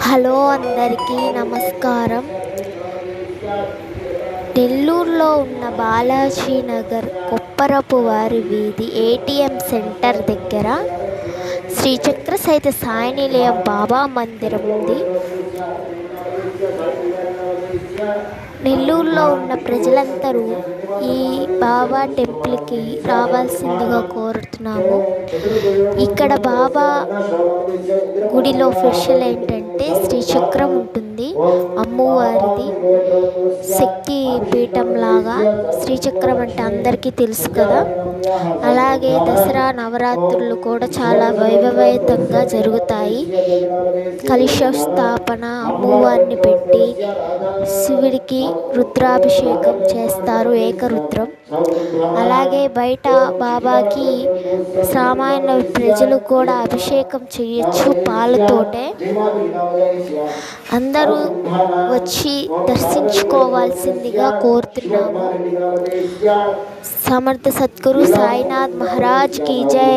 Hello అందరికీ నమస్కారం. నెల్లూరులో ఉన్న బాలాజీ నగర్ కొప్పరపు వారి వీధి ఏటీఎం సెంటర్ దగ్గర శ్రీ చక్ర సహిత సాయి నిలయం బాబా మందిరం ఉంది. నెల్లూరులో ఉన్న ప్రజలందరూ ఈ బాబా టెంపుల్కి రావాల్సిందిగా కోరుతున్నాము. ఇక్కడ బాబా గుడిలో స్పెషల్ ఏంటంటే శ్రీచక్రం ఉంటుంది, అమ్మవారిది శక్తి పీఠం లాగా. శ్రీచక్రం అంటే అందరికీ తెలుసు కదా. అలాగే దసరా నవరాత్రులు కూడా చాలా వైభవేతంగా జరుగుతాయి. కలశ స్థాపన, అమ్మవారిని పెట్టి శివుడికి రుద్రాభిషేకం చేస్తారు, ఏకరుద్రం. అలాగే బయట బాబాకి సామాన్య ప్రజలు కూడా అభిషేకం చేయొచ్చు పాలతోటే. అందరూ వచ్చి దర్శించుకోవాల్సిందిగా కోరుతున్నాము. సమర్థ సద్గురు సాయినాథ్ మహారాజ్ కీ జై.